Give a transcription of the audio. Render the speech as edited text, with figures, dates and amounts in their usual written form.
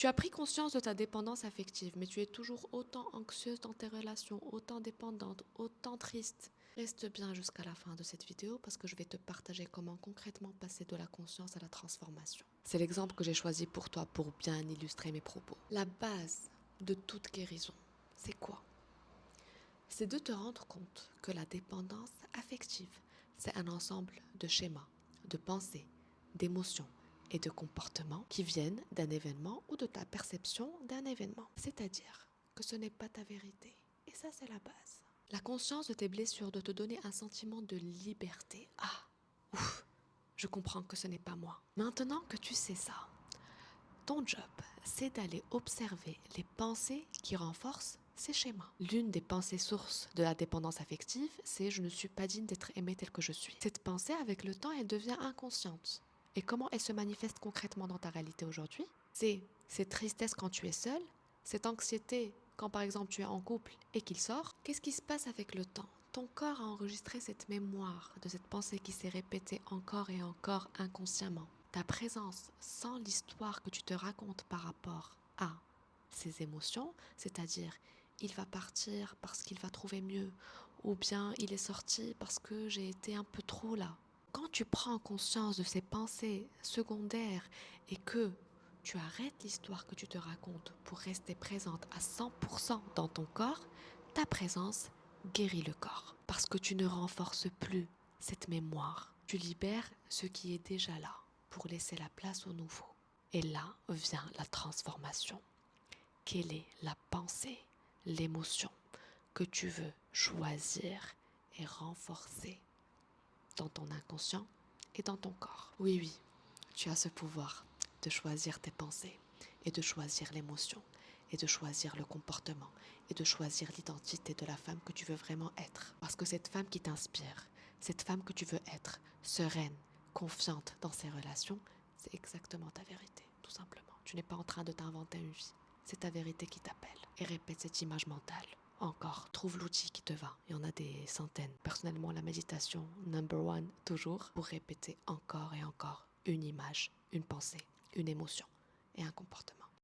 Tu as pris conscience de ta dépendance affective, mais tu es toujours autant anxieuse dans tes relations, autant dépendante, autant triste. Reste bien jusqu'à la fin de cette vidéo parce que je vais te partager comment concrètement passer de la conscience à la transformation. C'est l'exemple que j'ai choisi pour toi pour bien illustrer mes propos. La base de toute guérison, c'est quoi? C'est de te rendre compte que la dépendance affective, c'est un ensemble de schémas, de pensées, d'émotions et de comportements qui viennent d'un événement ou de ta perception d'un événement. C'est-à-dire que ce n'est pas ta vérité. Et ça, c'est la base. La conscience de tes blessures doit te donner un sentiment de liberté. Ah, ouf, je comprends que ce n'est pas moi. Maintenant que tu sais ça, ton job, c'est d'aller observer les pensées qui renforcent ces schémas. L'une des pensées sources de la dépendance affective, c'est « je ne suis pas digne d'être aimée telle que je suis ». Cette pensée, avec le temps, elle devient inconsciente. Et comment elle se manifeste concrètement dans ta réalité aujourd'hui? C'est cette tristesse quand tu es seule, cette anxiété quand par exemple tu es en couple et qu'il sort. Qu'est-ce qui se passe avec le temps? Ton corps a enregistré cette mémoire de cette pensée qui s'est répétée encore et encore inconsciemment. Ta présence sans l'histoire que tu te racontes par rapport à ces émotions, c'est-à-dire il va partir parce qu'il va trouver mieux, ou bien il est sorti parce que j'ai été un peu trop là. Quand tu prends conscience de ces pensées secondaires et que tu arrêtes l'histoire que tu te racontes pour rester présente à 100% dans ton corps, ta présence guérit le corps. Parce que tu ne renforces plus cette mémoire. Tu libères ce qui est déjà là pour laisser la place au nouveau. Et là vient la transformation. Quelle est la pensée, l'émotion que tu veux choisir et renforcer dans ton inconscient et dans ton corps? Oui, oui, tu as ce pouvoir de choisir tes pensées et de choisir l'émotion et de choisir le comportement et de choisir l'identité de la femme que tu veux vraiment être. Parce que cette femme qui t'inspire, cette femme que tu veux être, sereine, confiante dans ses relations, c'est exactement ta vérité, tout simplement. Tu n'es pas en train de t'inventer une vie. C'est ta vérité qui t'appelle. Et répète cette image mentale. Encore, trouve l'outil qui te va. Il y en a des centaines. Personnellement, la méditation, number one, toujours, pour répéter encore et encore une image, une pensée, une émotion et un comportement.